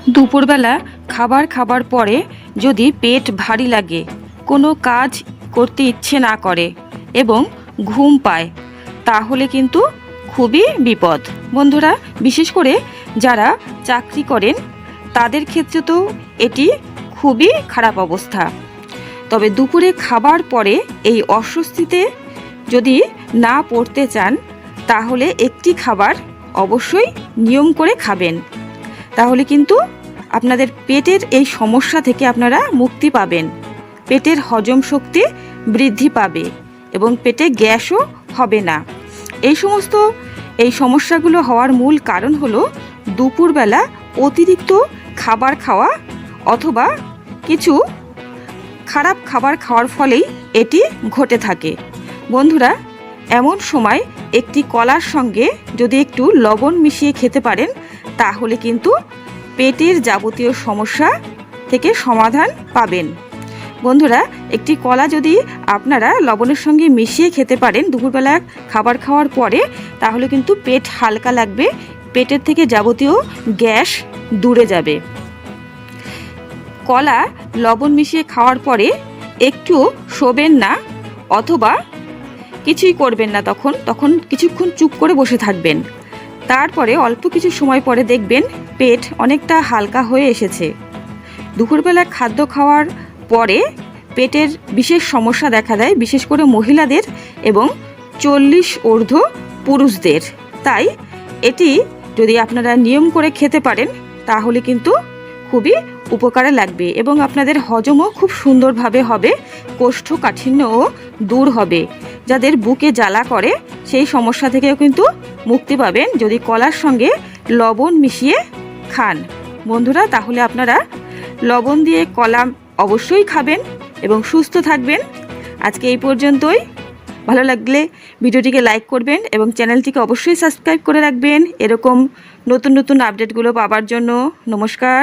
দুপুরবেলা খাবার খাবার পরে যদি পেট ভারী লাগে, কোনো কাজ করতে ইচ্ছে না করে এবং ঘুম পায়, তাহলে কিন্তু খুবই বিপদ। বন্ধুরা, বিশেষ করে যারা চাকরি করেন তাদের ক্ষেত্রে তো এটি খুবই খারাপ অবস্থা। তবে দুপুরে খাবার পরে এই অস্বস্তিতে যদি না পড়তে চান, তাহলে একটি খাবার অবশ্যই নিয়ম করে খাবেন। তাহলে কিন্তু আপনাদের পেটের এই সমস্যা থেকে আপনারা মুক্তি পাবেন, পেটের হজম শক্তি বৃদ্ধি পাবে এবং পেটে গ্যাসও হবে না। এই সমস্যাগুলো হওয়ার মূল কারণ হলো দুপুরবেলা অতিরিক্ত খাবার খাওয়া অথবা কিছু খারাপ খাবার খাওয়ার ফলেই এটি ঘটে থাকে। বন্ধুরা, এমন সময় একটি কলার সঙ্গে যদি একটু লবণ মিশিয়ে খেতে পারেন, তাহলে কিন্তু পেটের যাবতীয় সমস্যা থেকে সমাধান পাবেন। বন্ধুরা, একটি কলা যদি আপনারা লবণের সঙ্গে মিশিয়ে খেতে পারেন দুপুরবেলা খাবার খাওয়ার পরে, তাহলে কিন্তু পেট হালকা লাগবে, পেটের থেকে যাবতীয় গ্যাস দূরে যাবে। কলা লবণ মিশিয়ে খাওয়ার পরে একটু শোবেন না অথবা কিছুই করবেন না, তখন কিছুক্ষণ চুপ করে বসে থাকবেন। তারপরে অল্প কিছু সময় পরে দেখবেন পেট অনেকটা হালকা হয়ে এসেছে। দুপুরবেলা খাদ্য খাওয়ার পরে পেটের বিশেষ সমস্যা দেখা দেয়, বিশেষ করে মহিলাদের এবং 40 ঊর্ধ্ব পুরুষদের। তাই এটি যদি আপনারা নিয়ম করে খেতে পারেন, তাহলে কিন্তু খুবই উপকারে লাগবে এবং আপনাদের হজমও খুব সুন্দরভাবে হবে, কোষ্ঠকাঠিন্যও দূর হবে। যাদের বুকে জ্বালা করে সেই সমস্যা থেকেও কিন্তু মুক্তি পাবেন যদি কলার সঙ্গে লবণ মিশিয়ে খান। বন্ধুরা, তাহলে আপনারা লবণ দিয়ে কলা অবশ্যই খাবেন এবং সুস্থ থাকবেন। আজকে এই পর্যন্তই। ভালো লাগলে ভিডিওটিকে লাইক করবেন এবং চ্যানেলটিকে অবশ্যই সাবস্ক্রাইব করে রাখবেন এরকম নতুন নতুন আপডেটগুলো পাওয়ার জন্য। নমস্কার।